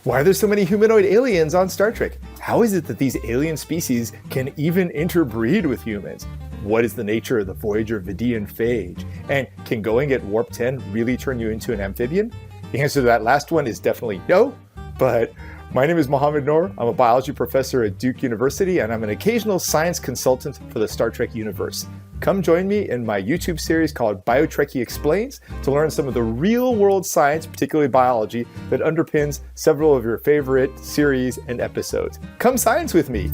Why are there so many humanoid aliens on Star Trek? How is it that these alien species can even interbreed with humans? What is the nature of the Voyager Vidian phage? And can going at warp 10 really turn you into an amphibian? The answer to that last one is definitely no, but my name is Mohammed Noor. I'm a biology professor at Duke University, and I'm an occasional science consultant for the Star Trek universe. Come join me in my YouTube series called BioTrekkie Explains to learn some of the real-world science, particularly biology, that underpins several of your favorite series and episodes. Come science with me!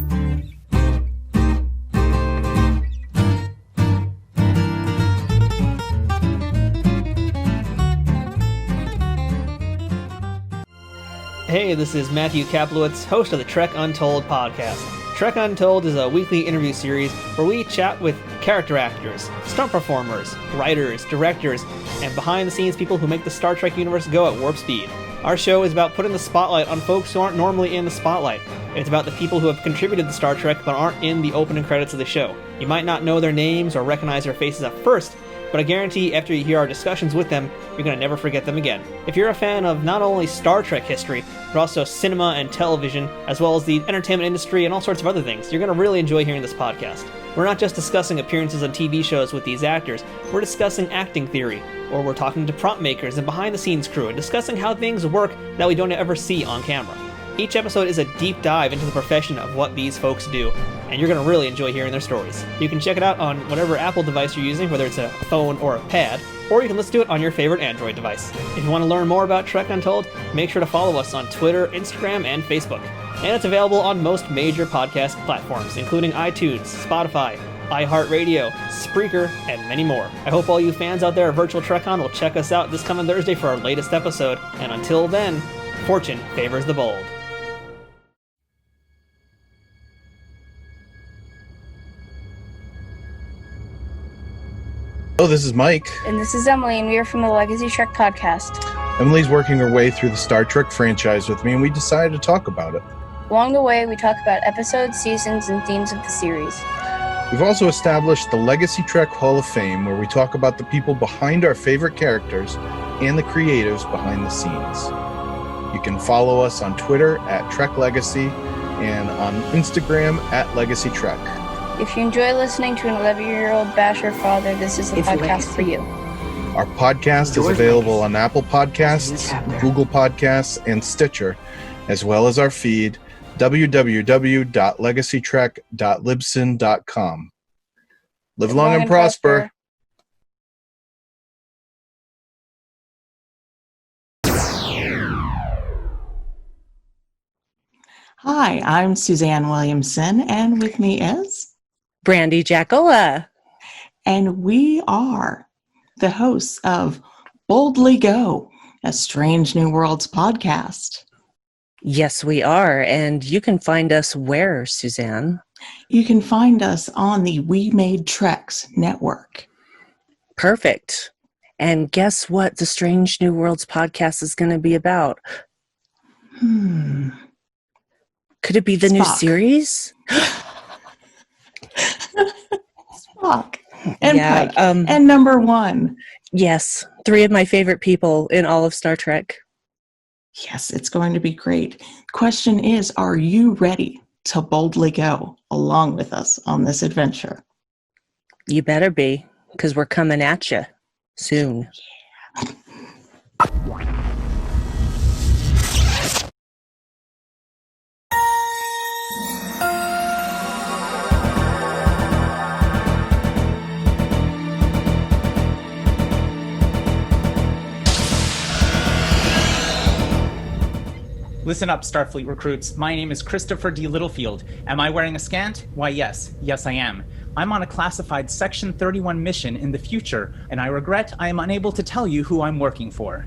Hey, this is Matthew Kaplowitz, host of the Trek Untold podcast. Trek Untold is a weekly interview series where we chat with character actors, stunt performers, writers, directors, and behind-the-scenes people who make the Star Trek universe go at warp speed. Our show is about putting the spotlight on folks who aren't normally in the spotlight. It's about the people who have contributed to Star Trek but aren't in the opening credits of the show. You might not know their names or recognize their faces at first, but I guarantee after you hear our discussions with them, you're going to never forget them again. If you're a fan of not only Star Trek history, but also cinema and television, as well as the entertainment industry and all sorts of other things, you're going to really enjoy hearing this podcast. We're not just discussing appearances on TV shows with these actors, we're discussing acting theory, or we're talking to prop makers and behind-the-scenes crew and discussing how things work that we don't ever see on camera. Each episode is a deep dive into the profession of what these folks do, and you're going to really enjoy hearing their stories. You can check it out on whatever Apple device you're using, whether it's a phone or a pad, or you can listen to it on your favorite Android device. If you want to learn more about Trek Untold, make sure to follow us on Twitter, Instagram, and Facebook. And it's available on most major podcast platforms, including iTunes, Spotify, iHeartRadio, Spreaker, and many more. I hope all you fans out there at Virtual TrekCon will check us out this coming Thursday for our latest episode, and until then, fortune favors the bold. Hello, this is Mike. And this is Emily, and we are from the Legacy Trek podcast. Emily's working her way through the Star Trek franchise with me, and we decided to talk about it. Along the way, we talk about episodes, seasons, and themes of the series. We've also established the Legacy Trek Hall of Fame, where we talk about the people behind our favorite characters and the creatives behind the scenes. You can follow us on Twitter at Trek Legacy and on Instagram at Legacy Trek. If you enjoy listening to an 11-year-old bash your father, this is the podcast for you. Our podcast is available on Apple Podcasts, Google Podcasts, and Stitcher, as well as our feed, www.legacytrek.libsyn.com. Live long and prosper. Hi, I'm Suzanne Williamson, and with me is Brandy Jackola. And we are the hosts of Boldly Go, a Strange New Worlds podcast. Yes, we are. And you can find us where, Suzanne? You can find us on the We Made Treks network. Perfect. And guess what the Strange New Worlds podcast is going to be about? Could it be the new series? Spock and yeah, Pike and number one. Yes, 3 of my favorite people in all of Star Trek. Yes, it's going to be great. Question is, are you ready to boldly go along with us on this adventure? You better be, because we're coming at you soon. Yeah. Listen up, Starfleet recruits. My name is Christopher D. Littlefield. Am I wearing a scant? Why, yes. Yes, I am. I'm on a classified Section 31 mission in the future, and I regret I am unable to tell you who I'm working for.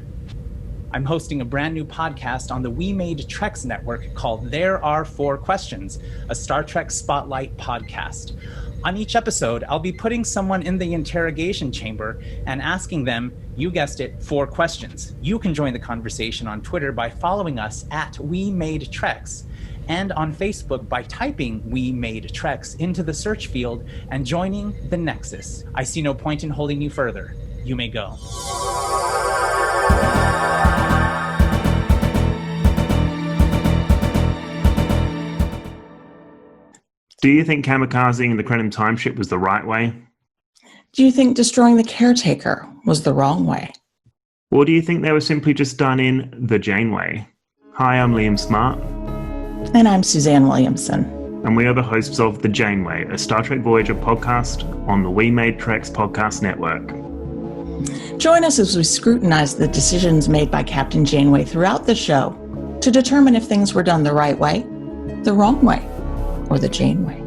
I'm hosting a brand new podcast on the We Made Treks network called There Are 4 Questions, a Star Trek Spotlight podcast. On each episode, I'll be putting someone in the interrogation chamber and asking them, you guessed it, 4 questions. You can join the conversation on Twitter by following us at We Made Treks, and on Facebook by typing We Made Treks into the search field and joining the Nexus. I see no point in holding you further. You may go. Do you think kamikazing the Krenim timeship was the right way? Do you think destroying the caretaker was the wrong way? Or do you think they were simply just done in the Janeway? Hi, I'm Liam Smart. And I'm Suzanne Williamson. And we are the hosts of The Janeway, a Star Trek Voyager podcast on the We Made Treks podcast network. Join us as we scrutinize the decisions made by Captain Janeway throughout the show to determine if things were done the right way, the wrong way, or the Janeway.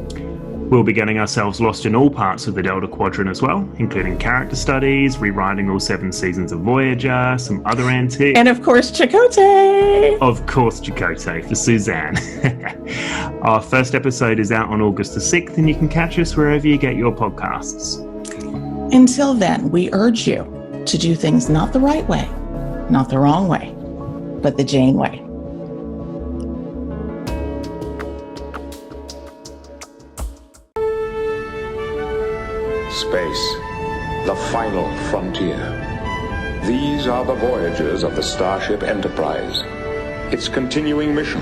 We'll be getting ourselves lost in all parts of the Delta Quadrant as well, including character studies, rewriting all 7 seasons of Voyager, some other antics. And of course, Chakotay! Of course, Chakotay for Suzanne. Our first episode is out on August the 6th, and you can catch us wherever you get your podcasts. Until then, we urge you to do things not the right way, not the wrong way, but the Janeway. Space, the final frontier. These are the voyages of the Starship Enterprise. Its continuing mission: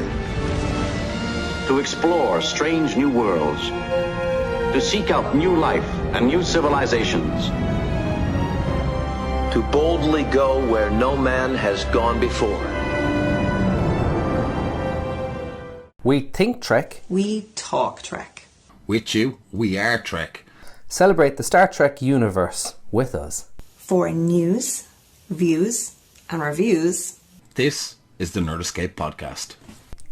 to explore strange new worlds, to seek out new life and new civilizations, to boldly go where no man has gone before. We think Trek. We talk Trek. With you, we are Trek. Celebrate the Star Trek universe with us. For news, views, and reviews, this is the Nerd Escape Podcast.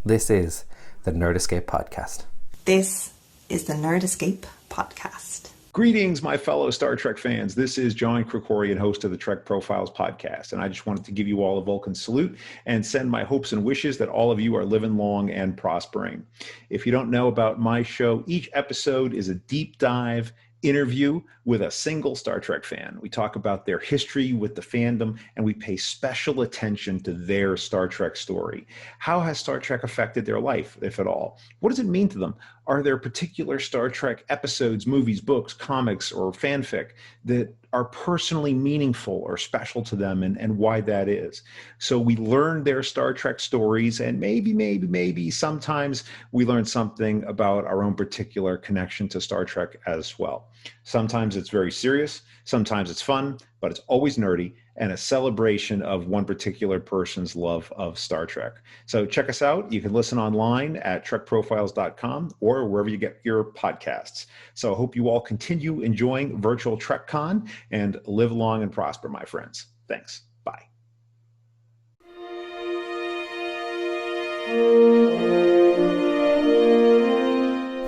This is the Nerd Escape Podcast. This is the Nerd Escape Podcast. Greetings, my fellow Star Trek fans. This is John Krikorian, host of the Trek Profiles podcast, and I just wanted to give you all a Vulcan salute and send my hopes and wishes that all of you are living long and prospering. If you don't know about my show, each episode is a deep dive interview with a single Star Trek fan. We talk about their history with the fandom, and we pay special attention to their Star Trek story. How has Star Trek affected their life, if at all? What does it mean to them? Are there particular Star Trek episodes, movies, books, comics, or fanfic that are personally meaningful or special to them, and why that is? So we learn their Star Trek stories, and maybe sometimes we learn something about our own particular connection to Star Trek as well. Sometimes it's very serious, sometimes it's fun, but it's always nerdy and a celebration of one particular person's love of Star Trek. So check us out. You can listen online at trekprofiles.com or wherever you get your podcasts. So I hope you all continue enjoying virtual TrekCon and live long and prosper, my friends. Thanks. Bye.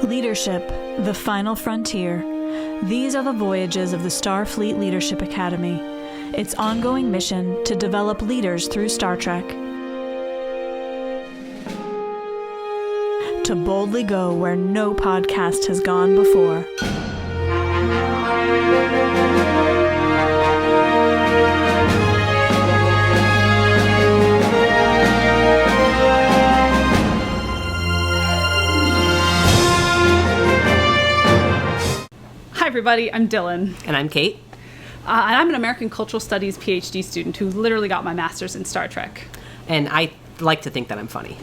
Leadership, the final frontier. These are the voyages of the Starfleet Leadership Academy. Its ongoing mission to develop leaders through Star Trek. To boldly go where no podcast has gone before. Hi everybody, I'm Dylan. And I'm Kate. And I'm an American Cultural Studies PhD student who literally got my master's in Star Trek. And I like to think that I'm funny.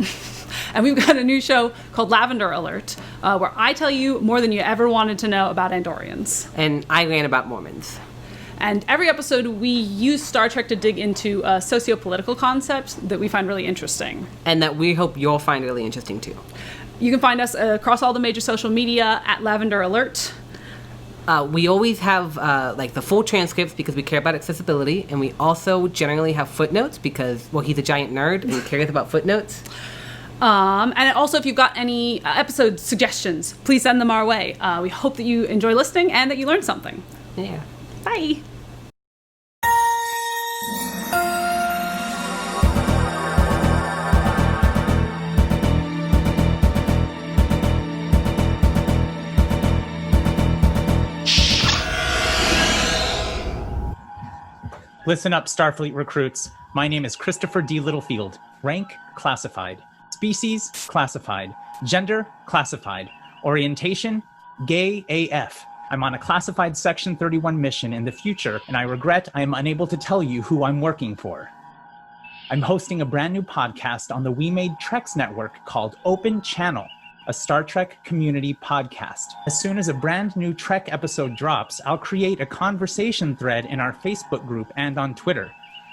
And we've got a new show called Lavender Alert, where I tell you more than you ever wanted to know about Andorians. And I ran about Mormons. And every episode we use Star Trek to dig into socio-political concepts that we find really interesting. And that we hope you'll find really interesting too. You can find us across all the major social media at Lavender Alert. We always have like the full transcripts because we care about accessibility, and we also generally have footnotes because, well, he's a giant nerd and he cares about footnotes. And also, if you've got any episode suggestions, please send them our way. We hope that you enjoy listening and that you learned something. Yeah. Bye. Listen up, Starfleet recruits. My name is Christopher D. Littlefield. Rank, classified. Species, classified. Gender, classified. Orientation, gay AF. I'm on a classified Section 31 mission in the future, and I regret I am unable to tell you who I'm working for. I'm hosting a brand new podcast on the We Made Treks network called Open Channel. a Star Trek community podcast. As soon as a brand new Trek episode drops, I'll create a conversation thread in our Facebook group and on Twitter.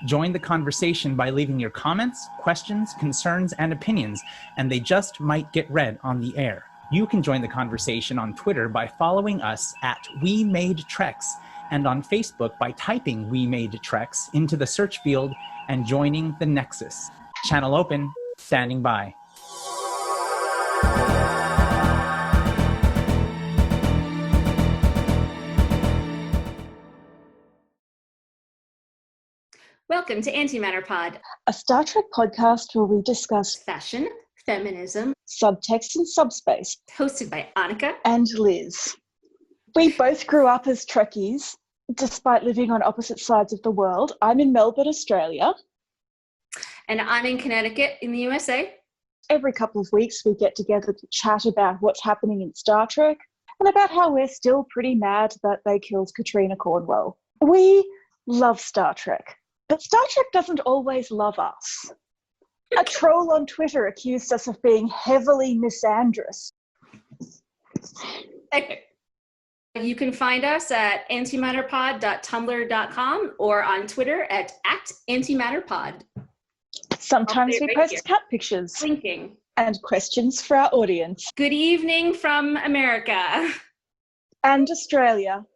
Join the conversation by leaving your comments, questions, concerns, and opinions, and they just might get read on the air. You can join the conversation on Twitter by following us at We Made Treks, and on Facebook by typing We Made Treks into the search field and joining the Nexus. Channel open, standing by. Welcome to Antimatter Pod, a Star Trek podcast where we discuss fashion, feminism, subtext, and subspace. Hosted by Annika and Liz. We both grew up as Trekkies, despite living on opposite sides of the world. I'm in Melbourne, Australia. And I'm in Connecticut in the USA. Every couple of weeks we get together to chat about what's happening in Star Trek and about how we're still pretty mad that they killed Katrina Cornwell. We love Star Trek. But Star Trek doesn't always love us. A troll on Twitter accused us of being heavily misandrous. You can find us at antimatterpod.tumblr.com or on Twitter at @antimatterpod. Sometimes we post cat pictures. Linking. And questions for our audience. Good evening from America. And Australia.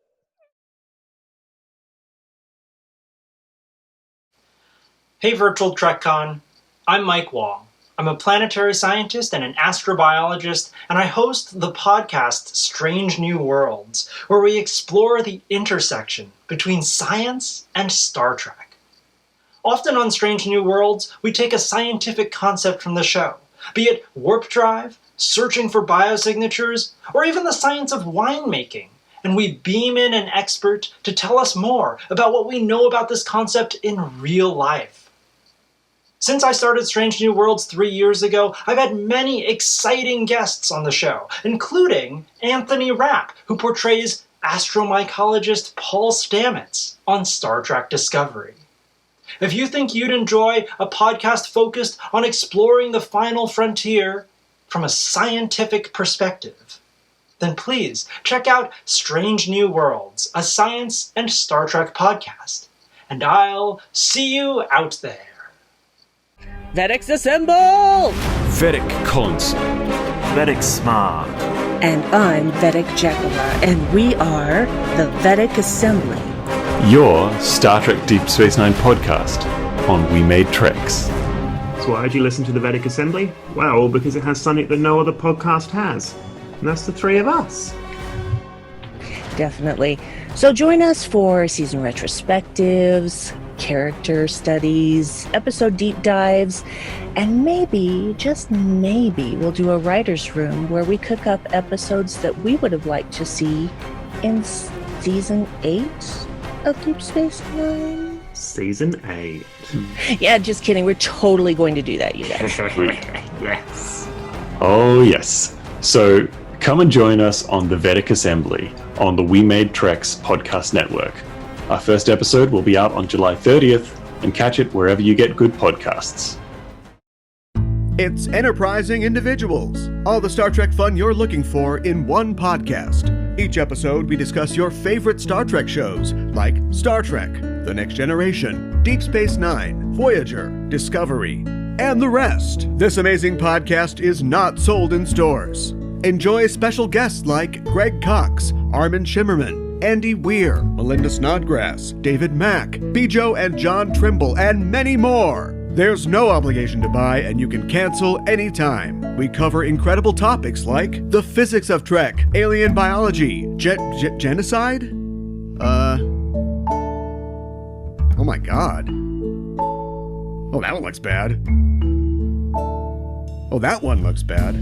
Hey Virtual TrekCon, I'm Mike Wong. I'm a planetary scientist and an astrobiologist, and I host the podcast Strange New Worlds, where we explore the intersection between science and Star Trek. Often on Strange New Worlds, we take a scientific concept from the show, be it warp drive, searching for biosignatures, or even the science of winemaking, and we beam in an expert to tell us more about what we know about this concept in real life. Since I started Strange New Worlds 3 years ago, I've had many exciting guests on the show, including Anthony Rapp, who portrays astromycologist Paul Stamets on Star Trek Discovery. If you think you'd enjoy a podcast focused on exploring the final frontier from a scientific perspective, then please check out Strange New Worlds, a science and Star Trek podcast. And I'll see you out there. Vedics assemble! Vedic console. Vedic smart. And I'm Vedic Jacobra, and we are the Vedic Assembly. Your Star Trek Deep Space Nine podcast on We Made Treks. So why do you listen to the Vedic Assembly? Well, because it has something that no other podcast has. And that's the three of us. Definitely. So join us for season retrospectives, character studies, episode deep dives, and maybe, just maybe, we'll do a writer's room where we cook up episodes that we would have liked to see in season 8 of Deep Space Nine. Season 8. Yeah, just kidding. We're totally going to do that, you guys. Yes. Oh, yes. So come and join us on the Vedic Assembly on the We Made Treks podcast network. Our first episode will be out on July 30th, and catch it wherever you get good podcasts. It's enterprising individuals. All the Star Trek fun you're looking for in one podcast. Each episode, we discuss your favorite Star Trek shows, like Star Trek, The Next Generation, Deep Space Nine, Voyager, Discovery, and the rest. This amazing podcast is not sold in stores. Enjoy special guests like Greg Cox, Armin Shimmerman, Andy Weir, Melinda Snodgrass, David Mack, Bijo and John Trimble, and many more. There's no obligation to buy, and you can cancel anytime. We cover incredible topics like the physics of Trek, alien biology, genocide? Oh my god. Oh, that one looks bad. Oh, that one looks bad.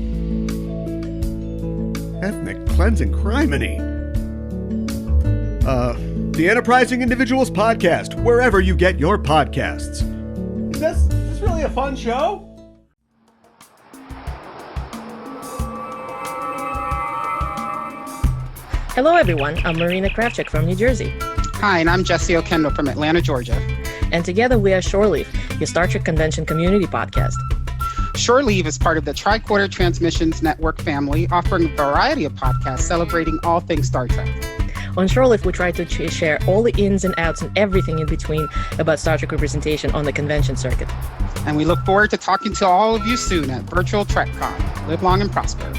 Ethnic cleansing criminy. The Enterprising Individuals Podcast, wherever you get your podcasts. Is this really a fun show? Hello everyone, I'm Marina Kravchuk from New Jersey. Hi, and I'm Jesse Okendo from Atlanta, Georgia. And together we are Shoreleaf, your Star Trek Convention community podcast. Shore Leave is part of the Tricorder Transmissions Network family, offering a variety of podcasts celebrating all things Star Trek. On Shore Leave, we try to share all the ins and outs and everything in between about Star Trek representation on the convention circuit. And we look forward to talking to all of you soon at Virtual TrekCon. Live long and prosper.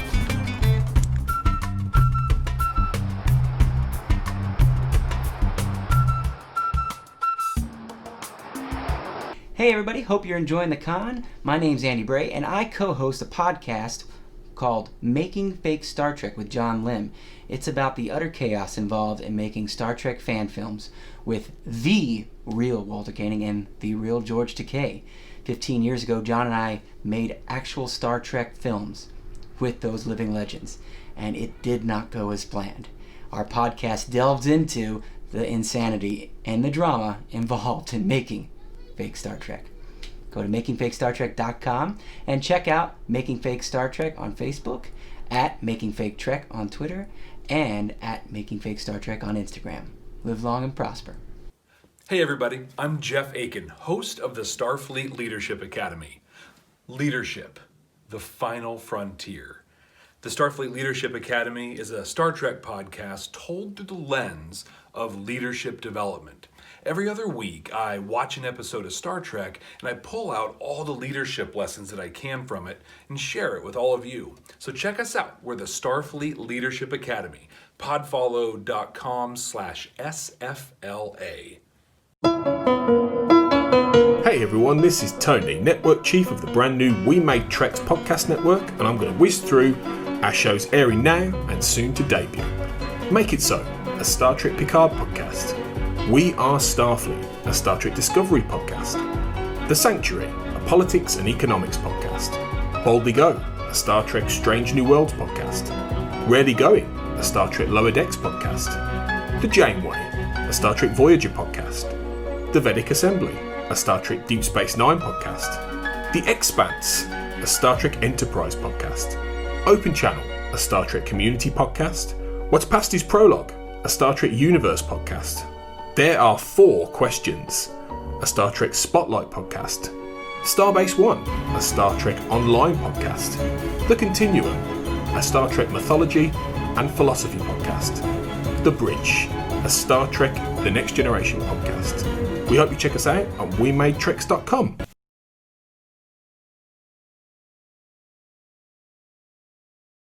Hey everybody, hope you're enjoying the con. My name's Andy Bray, and I co-host a podcast called Making Fake Star Trek with John Lim. It's about the utter chaos involved in making Star Trek fan films with the real Walter Koenig and the real George Takei. 15 years ago, John and I made actual Star Trek films with those living legends, and it did not go as planned. Our podcast delves into the insanity and the drama involved in making Fake Star Trek. Go to makingfakestartrek.com and check out Making Fake Star Trek on Facebook, at Making Fake Trek on Twitter, and at Making Fake Star Trek on Instagram. Live long and prosper. Hey everybody, I'm Jeff Aiken, host of the Starfleet Leadership Academy. Leadership, the final frontier. The Starfleet Leadership Academy is a Star Trek podcast told through the lens of leadership development. Every other week, I watch an episode of Star Trek and I pull out all the leadership lessons that I can from it and share it with all of you. So check us out. We're the Starfleet Leadership Academy. podfollow.com/SFLA. Hey everyone, this is Tony, Network Chief of the brand new We Made Treks podcast network, and I'm going to whiz through our shows airing now and soon to debut. Make It So, a Star Trek Picard podcast. We Are Starfleet, a Star Trek Discovery podcast. The Sanctuary, a politics and economics podcast. Boldly Go, a Star Trek Strange New Worlds podcast. Rarely Going, a Star Trek Lower Decks podcast. The Janeway, a Star Trek Voyager podcast. The Vedic Assembly, a Star Trek Deep Space Nine podcast. The Expanse, a Star Trek Enterprise podcast. Open Channel, a Star Trek Community podcast. What's Past is Prologue, a Star Trek Universe podcast. There Are 4 Questions, a Star Trek Spotlight podcast. Starbase One, a Star Trek Online podcast. The Continuum, a Star Trek Mythology and Philosophy podcast. The Bridge, a Star Trek The Next Generation podcast. We hope you check us out on WeMadeTreks.com.